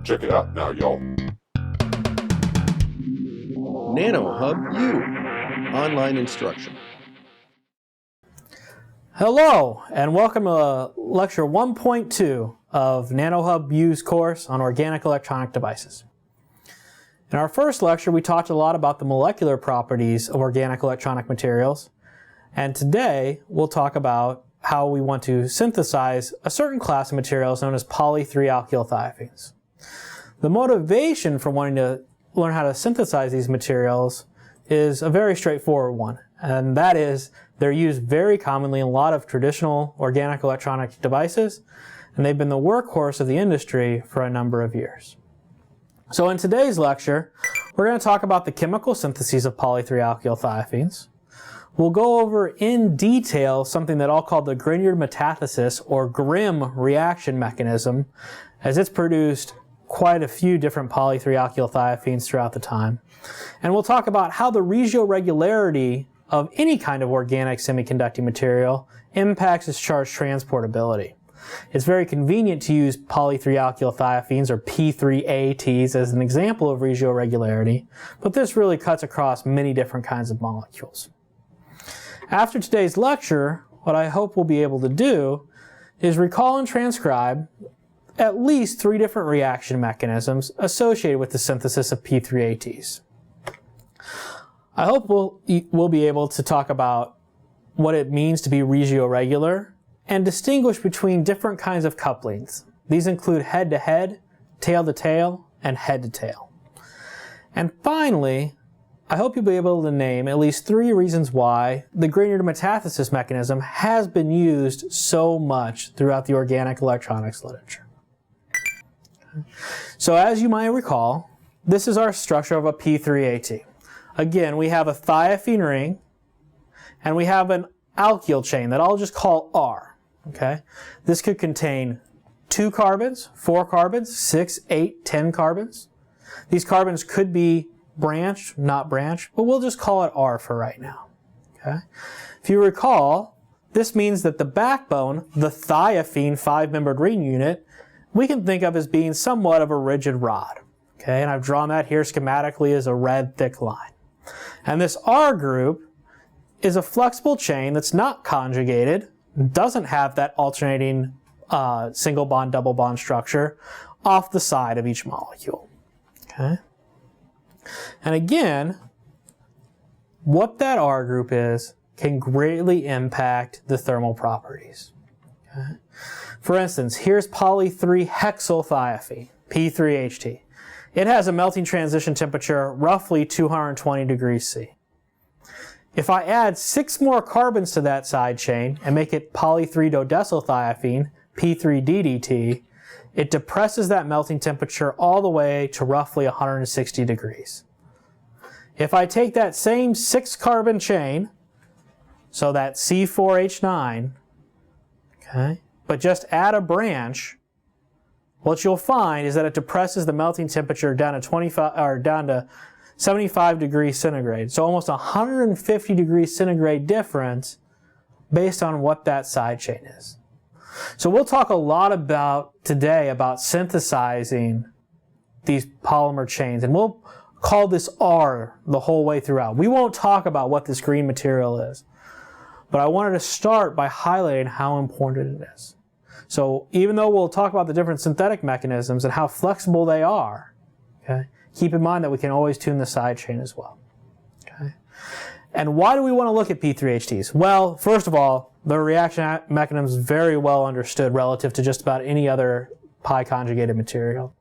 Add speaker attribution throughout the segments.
Speaker 1: Check it out now, y'all.
Speaker 2: nanoHUB-U, online instruction.
Speaker 3: Hello, and welcome to lecture 1.2 of nanoHUB-U's course on organic electronic devices. In our first lecture, we talked a lot about the molecular properties of organic electronic materials, and today we'll talk about how we want to synthesize a certain class of materials known as poly-3-alkylthiophene. The motivation for wanting to learn how to synthesize these materials is a very straightforward one, and that is they're used very commonly in a lot of traditional organic electronic devices, and they've been the workhorse of the industry for a number of years. So in today's lecture, we're going to talk about the chemical syntheses of poly-3-alkylthiophene. We'll go over in detail something that I'll call the Grignard metathesis or GRIM reaction mechanism, as it's produced quite a few different poly-3-alkylthiophene throughout the time. And we'll talk about how the regioregularity of any kind of organic semiconducting material impacts its charge transportability. It's very convenient to use poly-3-alkylthiophene or P3ATs as an example of regioregularity, but this really cuts across many different kinds of molecules. After today's lecture, what I hope we'll be able to do is recall and transcribe at least 3 different reaction mechanisms associated with the synthesis of P3ATs. I hope we'll be able to talk about what it means to be regioregular and distinguish between different kinds of couplings. These include head-to-head, tail-to-tail, and head-to-tail. And finally, I hope you'll be able to name at least 3 reasons why the Grignard metathesis mechanism has been used so much throughout the organic electronics literature. So as you might recall, this is our structure of a P3AT. Again, we have a thiophene ring, and we have an alkyl chain that I'll just call R. Okay? This could contain 2 carbons, 4 carbons, 6, 8, 10 carbons. These carbons could be branched, not branched, but we'll just call it R for right now. Okay? If you recall, this means that the backbone, the thiophene 5-membered ring unit, we can think of as being somewhat of a rigid rod. Okay? And I've drawn that here schematically as a red thick line. And this R group is a flexible chain that's not conjugated, doesn't have that alternating single bond, double bond structure off the side of each molecule. Okay? And again, what that R group is can greatly impact the thermal properties. Okay? For instance, here's poly-3-hexylthiophene, P3HT. It has a melting transition temperature roughly 220 degrees C. If I add 6 more carbons to that side chain and make it poly-3-dodecylthiophene, P3DDT, it depresses that melting temperature all the way to roughly 160 degrees. If I take that same 6-carbon chain, so that C4H9, okay, but just add a branch, what you'll find is that it depresses the melting temperature down to 75 degrees centigrade. So almost 150 degrees centigrade difference based on what that side chain is. So we'll talk a lot today about synthesizing these polymer chains, and we'll call this R the whole way throughout. We won't talk about what this green material is, but I wanted to start by highlighting how important it is. So even though we'll talk about the different synthetic mechanisms and how flexible they are, okay, keep in mind that we can always tune the side chain as well. Okay? And why do we want to look at P3HTs? Well, first of all, the reaction mechanism is very well understood relative to just about any other pi conjugated material.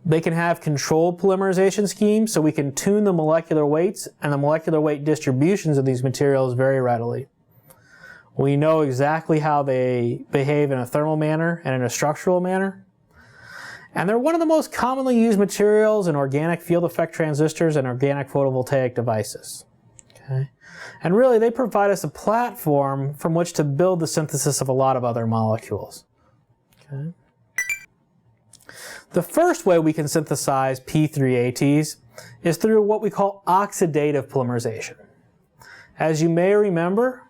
Speaker 3: They can have controlled polymerization schemes, so we can tune the molecular weights and the molecular weight distributions of these materials very readily. We know exactly how they behave in a thermal manner and in a structural manner. And they're one of the most commonly used materials in organic field effect transistors and organic photovoltaic devices. Okay? And really, they provide us a platform from which to build the synthesis of a lot of other molecules. Okay? The first way we can synthesize P3ATs is through what we call oxidative polymerization. As you may remember,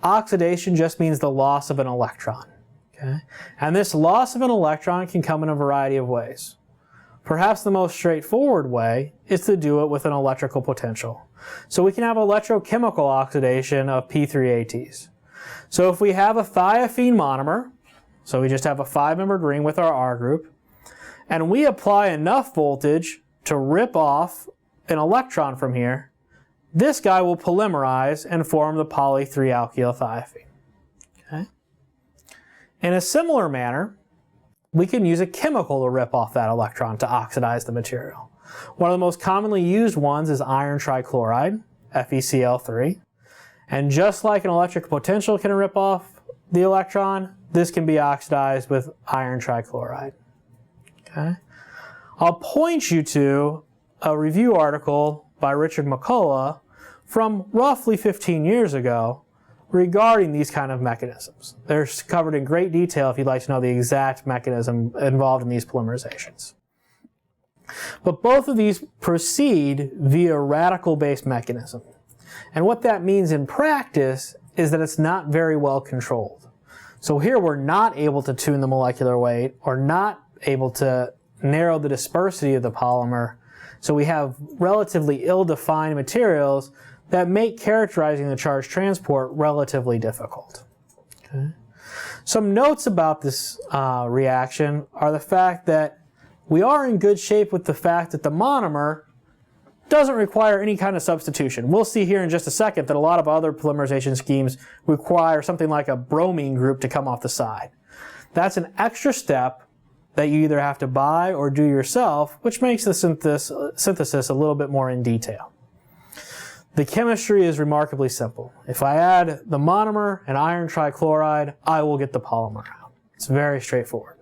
Speaker 3: oxidation just means the loss of an electron. Okay? And this loss of an electron can come in a variety of ways. Perhaps the most straightforward way is to do it with an electrical potential. So we can have electrochemical oxidation of P3ATs. So if we have a thiophene monomer, so we just have a 5-membered ring with our R group, and we apply enough voltage to rip off an electron from here, this guy will polymerize and form the poly-3-alkylthiophene. Okay? In a similar manner, we can use a chemical to rip off that electron to oxidize the material. One of the most commonly used ones is iron trichloride, FeCl3. And just like an electric potential can rip off the electron, this can be oxidized with iron trichloride. Okay? I'll point you to a review article by Richard McCullough from roughly 15 years ago regarding these kind of mechanisms. They're covered in great detail if you'd like to know the exact mechanism involved in these polymerizations. But both of these proceed via radical-based mechanism. And what that means in practice is that it's not very well controlled. So here we're not able to tune the molecular weight or not able to narrow the dispersity of the polymer. So we have relatively ill-defined materials that make characterizing the charge transport relatively difficult. Okay. Some notes about this reaction are the fact that we are in good shape with the fact that the monomer doesn't require any kind of substitution. We'll see here in just a second that a lot of other polymerization schemes require something like a bromine group to come off the side. That's an extra step that you either have to buy or do yourself, which makes the synthesis a little bit more in detail. The chemistry is remarkably simple. If I add the monomer and iron trichloride, I will get the polymer out. It's very straightforward.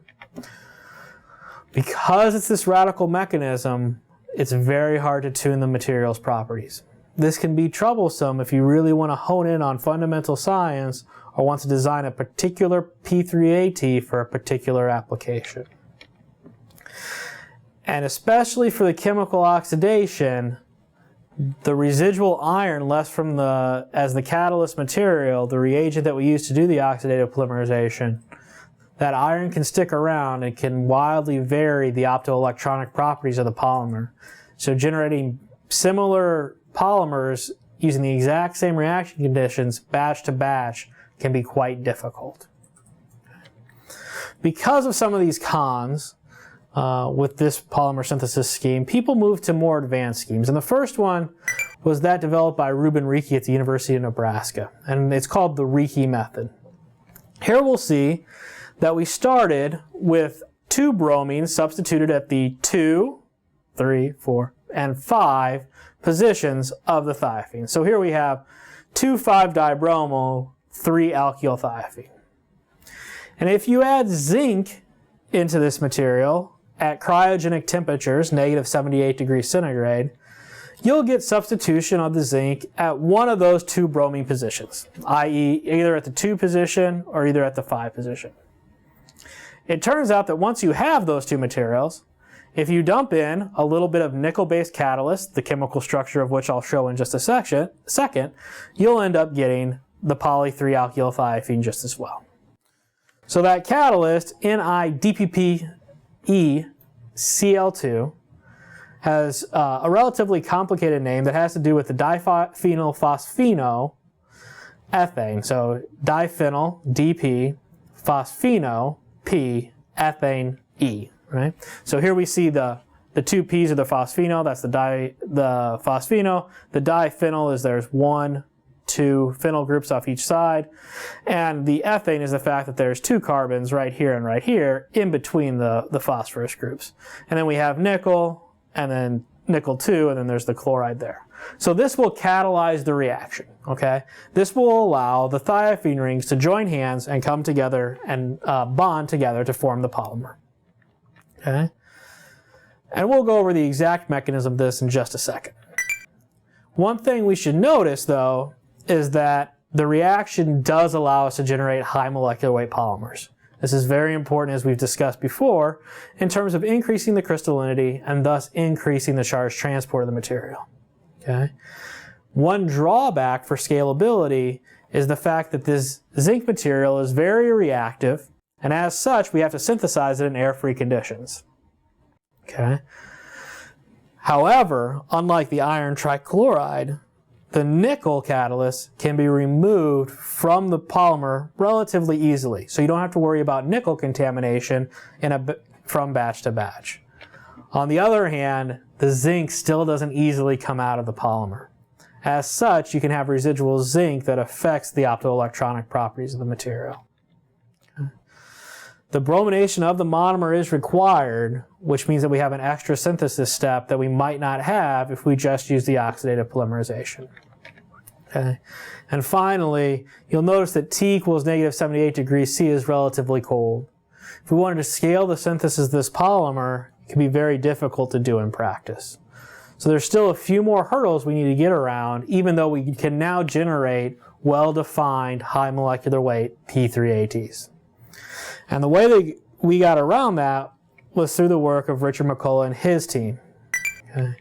Speaker 3: Because it's this radical mechanism, it's very hard to tune the material's properties. This can be troublesome if you really want to hone in on fundamental science or want to design a particular P3AT for a particular application. And especially for the chemical oxidation, the residual iron left from as the catalyst material, the reagent that we use to do the oxidative polymerization, that iron can stick around and can wildly vary the optoelectronic properties of the polymer. So generating similar polymers using the exact same reaction conditions, batch to batch, can be quite difficult. Because of some of these cons, with this polymer synthesis scheme, people moved to more advanced schemes. And the first one was that developed by Rieke at the University of Nebraska. And it's called the Rieke method. Here we'll see that we started with 2 bromines substituted at the 2, 3, 4, and 5 positions of the thiophene. So here we have 2,5-dibromo, 3-alkylthiophene. And if you add zinc into this material at cryogenic temperatures, negative 78 degrees centigrade, you'll get substitution of the zinc at one of those 2 bromine positions, i.e. either at the 2 position or either at the 5 position. It turns out that once you have those 2 materials, if you dump in a little bit of nickel-based catalyst, the chemical structure of which I'll show in just a second, you'll end up getting the poly-3-alkylthiophene just as well. So that catalyst, NiDPPE-Cl2, has a relatively complicated name that has to do with the diphenylphosphenoethane. So diphenyl, DP, phospheno, P, ethane, E. Right? So here we see the 2 P's of the phospheno, that's the phospheno. The diphenyl is there's 1, 2 phenyl groups off each side. And the ethane is the fact that there's 2 carbons right here and right here in between the phosphorus groups. And then we have nickel, and then nickel 2, and then there's the chloride there. So this will catalyze the reaction, okay? This will allow the thiophene rings to join hands and come together and bond together to form the polymer. Okay? And we'll go over the exact mechanism of this in just a second. One thing we should notice, though, is that the reaction does allow us to generate high molecular weight polymers. This is very important, as we've discussed before, in terms of increasing the crystallinity and thus increasing the charge transport of the material. Okay? One drawback for scalability is the fact that this zinc material is very reactive And as such, we have to synthesize it in air-free conditions. Okay. However, unlike the iron trichloride, the nickel catalyst can be removed from the polymer relatively easily. So you don't have to worry about nickel contamination from batch to batch. On the other hand, the zinc still doesn't easily come out of the polymer. As such, you can have residual zinc that affects the optoelectronic properties of the material. The bromination of the monomer is required, which means that we have an extra synthesis step that we might not have if we just use the oxidative polymerization. Okay. And finally, you'll notice that T equals negative 78 degrees C is relatively cold. If we wanted to scale the synthesis of this polymer, it can be very difficult to do in practice. So there's still a few more hurdles we need to get around, even though we can now generate well-defined high molecular weight P3ATs. And the way that we got around that was through the work of Richard McCullough and his team. Okay.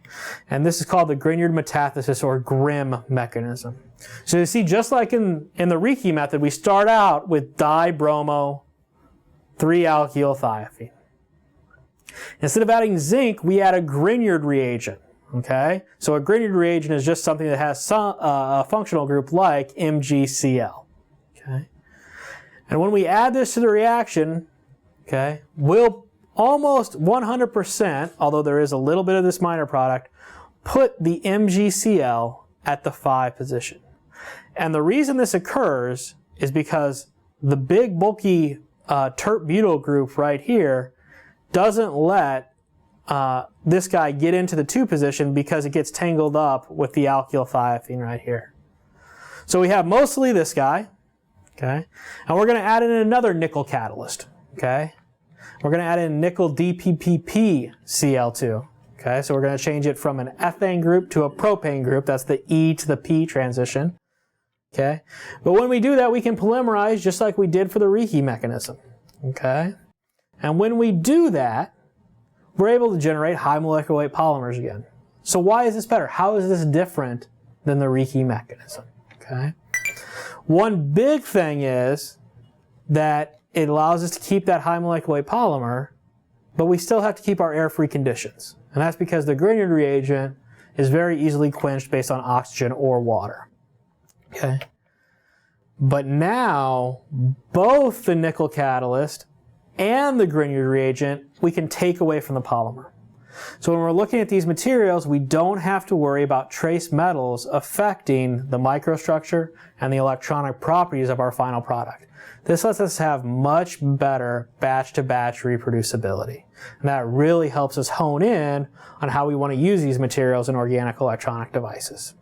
Speaker 3: And this is called the Grignard Metathesis or GRIM mechanism. So you see, just like in the Rieke method, we start out with dibromo 3-alkyl thiophene. Instead of adding zinc, we add a Grignard reagent. Okay? So a Grignard reagent is just something that has a functional group like MgCl. Okay? And when we add this to the reaction, okay, we'll almost 100%, although there is a little bit of this minor product, put the MgCl at the 5 position. And the reason this occurs is because the big bulky tert-butyl group right here doesn't let this guy get into the 2 position because it gets tangled up with the alkyl thiophene right here. So we have mostly this guy. Okay, and we're going to add in another nickel catalyst. Okay, we're going to add in nickel DPPP-Cl2. Okay, so we're going to change it from an ethane group to a propane group. That's the E to the P transition. Okay, but when we do that, we can polymerize just like we did for the Rieke mechanism. Okay, and when we do that, we're able to generate high molecular weight polymers again. So why is this better? How is this different than the Rieke mechanism? Okay. One big thing is that it allows us to keep that high molecular weight polymer, but we still have to keep our air-free conditions. And that's because the Grignard reagent is very easily quenched based on oxygen or water. Okay? But now, both the nickel catalyst and the Grignard reagent, we can take away from the polymer. So when we're looking at these materials, we don't have to worry about trace metals affecting the microstructure and the electronic properties of our final product. This lets us have much better batch-to-batch reproducibility. And that really helps us hone in on how we want to use these materials in organic electronic devices.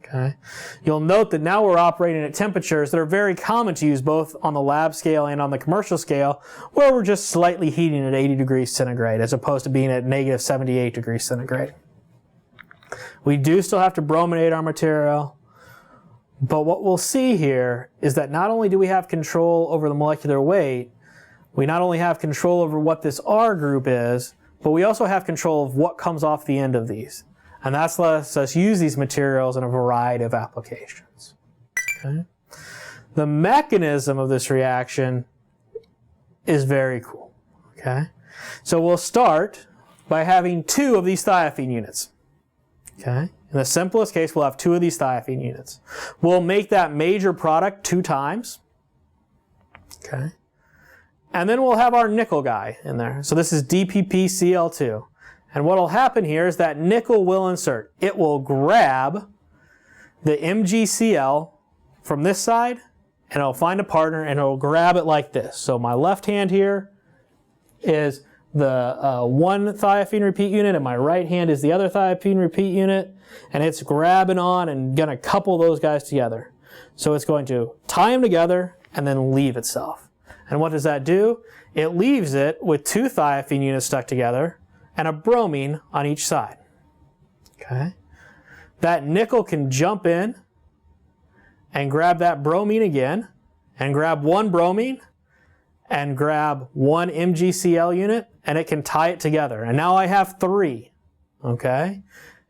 Speaker 3: Okay. You'll note that now we're operating at temperatures that are very common to use both on the lab scale and on the commercial scale, where we're just slightly heating at 80 degrees centigrade as opposed to being at negative 78 degrees centigrade. We do still have to brominate our material, but what we'll see here is that not only do we have control over the molecular weight, we not only have control over what this R group is, but we also have control of what comes off the end of these. And that lets us use these materials in a variety of applications. Okay? The mechanism of this reaction is very cool. Okay? So we'll start by having 2 of these thiophene units. Okay? In the simplest case, we'll have 2 of these thiophene units. We'll make that major product 2 times. Okay? And then we'll have our nickel guy in there. So this is DPPCl2. And what will happen here is that nickel will insert. It will grab the MgCl from this side, and it'll find a partner, and it'll grab it like this. So my left hand here is the 1 thiophene repeat unit, and my right hand is the other thiophene repeat unit, and it's grabbing on and going to couple those guys together. So it's going to tie them together and then leave itself. And what does that do? It leaves it with 2 thiophene units stuck together and a bromine on each side. Okay? That nickel can jump in and grab that bromine again, and grab 1 bromine, and grab 1 MgCl unit, and it can tie it together. And now I have 3. Okay?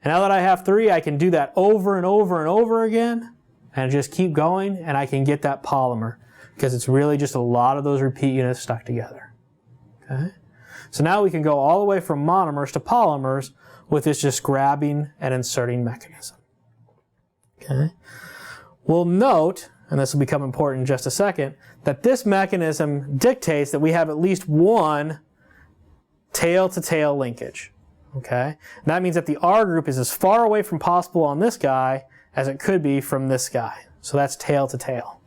Speaker 3: And now that I have 3, I can do that over and over and over again, and just keep going, and I can get that polymer because it's really just a lot of those repeat units stuck together. Okay? So now we can go all the way from monomers to polymers with this just grabbing and inserting mechanism. Okay? We'll note, and this will become important in just a second, that this mechanism dictates that we have at least one tail-to-tail linkage. Okay? And that means that the R group is as far away from possible on this guy as it could be from this guy. So that's tail-to-tail.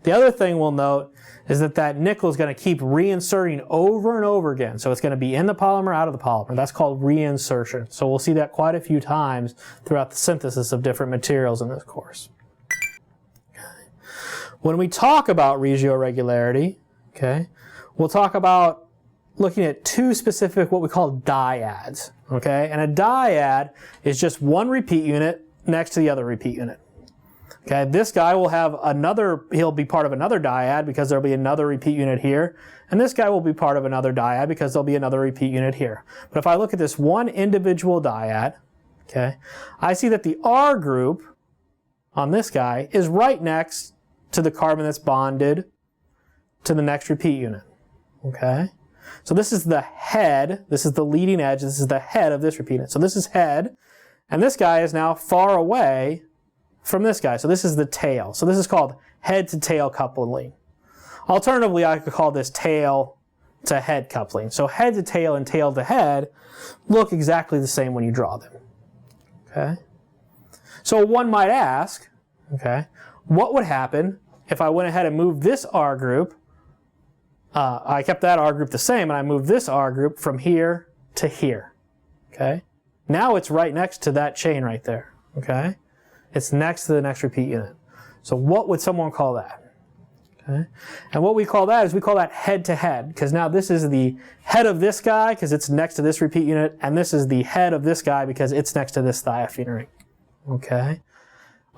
Speaker 3: The other thing we'll note is that that nickel is going to keep reinserting over and over again. So it's going to be in the polymer, out of the polymer. That's called reinsertion. So we'll see that quite a few times throughout the synthesis of different materials in this course. Okay. When we talk about regioregularity, okay, we'll talk about looking at two specific what we call dyads. Okay? And a dyad is just one repeat unit next to the other repeat unit. Okay, this guy will have another, he'll be part of another dyad because there'll be another repeat unit here. And this guy will be part of another dyad because there'll be another repeat unit here. But if I look at this one individual dyad, okay, I see that the R group on this guy is right next to the carbon that's bonded to the next repeat unit. Okay? So this is the head, this is the leading edge, this is the head of this repeat unit. So this is head, and this guy is now far away from this guy. So this is the tail. So this is called head-to-tail coupling. Alternatively, I could call this tail-to-head coupling. So head-to-tail and tail-to-head look exactly the same when you draw them. Okay? So one might ask, okay, what would happen if I went ahead and moved this R group, I kept that R group the same, and I moved this R group from here to here. Okay? Now it's right next to that chain right there. Okay? It's next to the next repeat unit. So what would someone call that? Okay? And what we call that is we call that head-to-head, because now this is the head of this guy because it's next to this repeat unit, and this is the head of this guy because it's next to this thiophene ring. Okay?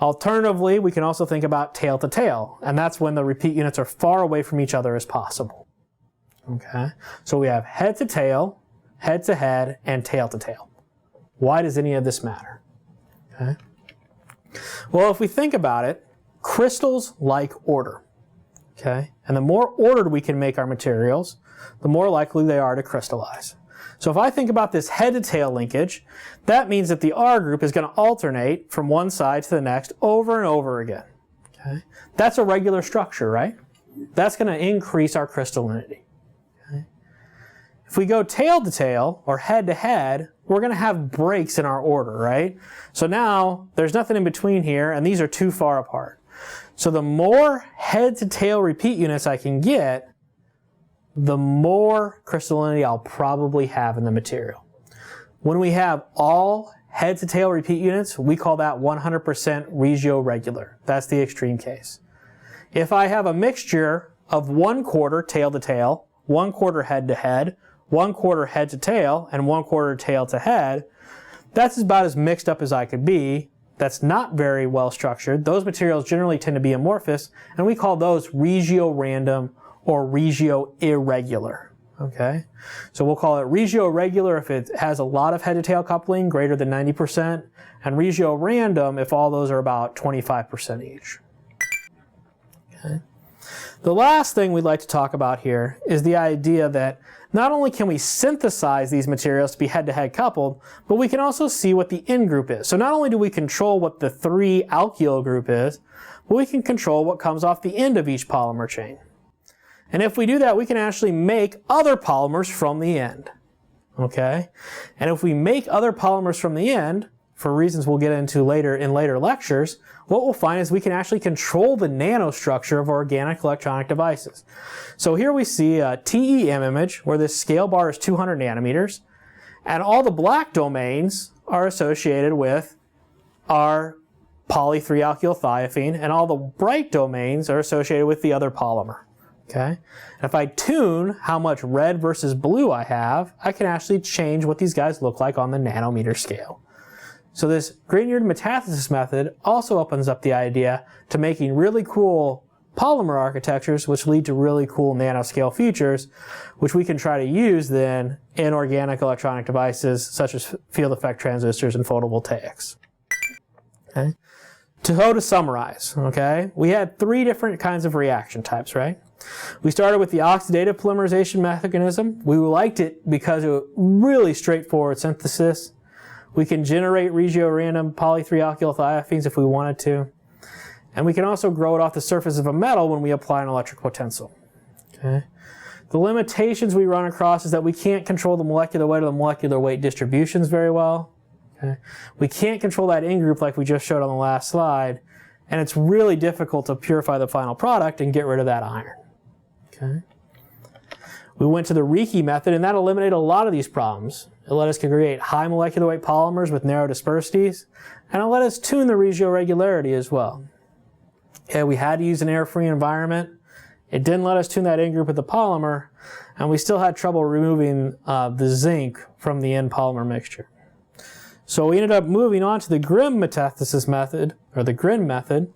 Speaker 3: Alternatively, we can also think about tail-to-tail, and that's when the repeat units are far away from each other as possible. Okay? So we have head-to-tail, head-to-head, and tail-to-tail. Why does any of this matter? Okay? Well, if we think about it, crystals like order. Okay? And the more ordered we can make our materials, the more likely they are to crystallize. So if I think about this head-to-tail linkage, that means that the R group is going to alternate from one side to the next over and over again. Okay? That's a regular structure, right? That's going to increase our crystallinity. Okay? If we go tail-to-tail or head-to-head, we're going to have breaks in our order, right? So now there's nothing in between here, and these are too far apart. So the more head-to-tail repeat units I can get, the more crystallinity I'll probably have in the material. When we have all head-to-tail repeat units, we call that 100% regioregular. That's the extreme case. If I have a mixture of 1/4 tail-to-tail, 1/4 head-to-head, 1/4 head-to-tail, and 1/4 tail-to-head, that's about as mixed up as I could be. That's not very well structured. Those materials generally tend to be amorphous, and we call those regio-random or regio-irregular. Okay? So we'll call it regio-regular if it has a lot of head-to-tail coupling, greater than 90%, and regio-random if all those are about 25% each. Okay? The last thing we'd like to talk about here is the idea that not only can we synthesize these materials to be head-to-head coupled, but we can also see what the end group is. So not only do we control what the 3-alkyl group is, but we can control what comes off the end of each polymer chain. And if we do that, we can actually make other polymers from the end. Okay? And if we make other polymers from the end, for reasons we'll get into later in later lectures, what we'll find is we can actually control the nanostructure of organic electronic devices. So here we see a TEM image where this scale bar is 200 nanometers, and all the black domains are associated with our poly 3-alkyl thiophene, and all the bright domains are associated with the other polymer. Okay? And if I tune how much red versus blue I have, I can actually change what these guys look like on the nanometer scale. So this Grignard metathesis method also opens up the idea to making really cool polymer architectures which lead to really cool nanoscale features, which we can try to use then in organic electronic devices such as field effect transistors and photovoltaics. Okay? to summarize, okay, we had three different kinds of reaction types, right? We started with the oxidative polymerization mechanism. We liked it because it was really straightforward synthesis. We can generate regio-random poly-3-alkyl-thiophene if we wanted to. And we can also grow it off the surface of a metal when we apply an electric potential. Okay. The limitations we run across is that we can't control the molecular weight or the molecular weight distributions very well. Okay. We can't control that in-group like we just showed on the last slide, and it's really difficult to purify the final product and get rid of that iron. Okay. We went to the Rieke method, and that eliminated a lot of these problems. It let us create high molecular weight polymers with narrow dispersities, and it let us tune the regioregularity as well. Okay, we had to use an air-free environment. It didn't let us tune that in-group of the polymer, and we still had trouble removing the zinc from the end polymer mixture. So we ended up moving on to the Grignard metathesis method, or the Grignard method,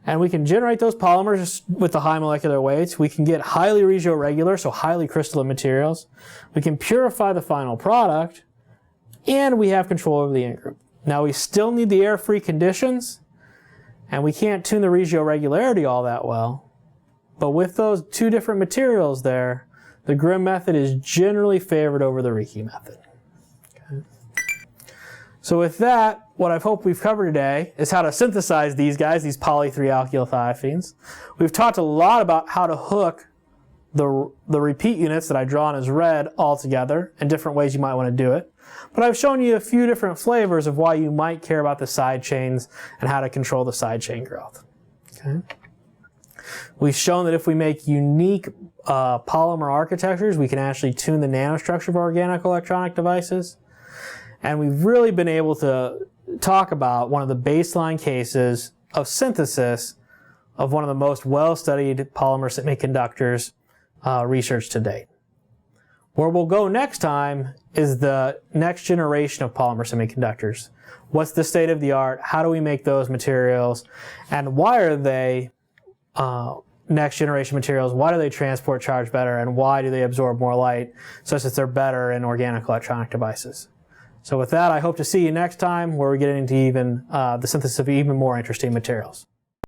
Speaker 3: and we can generate those polymers with the high molecular weights. We can get highly regioregular, so highly crystalline materials. We can purify the final product, and we have control over the in-group. Now we still need the air-free conditions, and we can't tune the regioregularity all that well. But with those two different materials there, the Grignard method is generally favored over the Rieke method. Okay. So with that, what I hope we've covered today is how to synthesize these guys, these poly-3-alkyl-thiophenes. We've talked a lot about how to hook the repeat units that I drawn as red all together and different ways you might want to do it. But I've shown you a few different flavors of why you might care about the side chains and how to control the side chain growth. Okay. We've shown that if we make unique polymer architectures, we can actually tune the nanostructure of organic electronic devices. And we've really been able to talk about one of the baseline cases of synthesis of one of the most well-studied polymer semiconductors research to date. Where we'll go next time is the next generation of polymer semiconductors. What's the state of the art? How do we make those materials? And why are they next generation materials? Why do they transport charge better? And why do they absorb more light such that they're better in organic electronic devices? So with that, I hope to see you next time where we get into even the synthesis of even more interesting materials.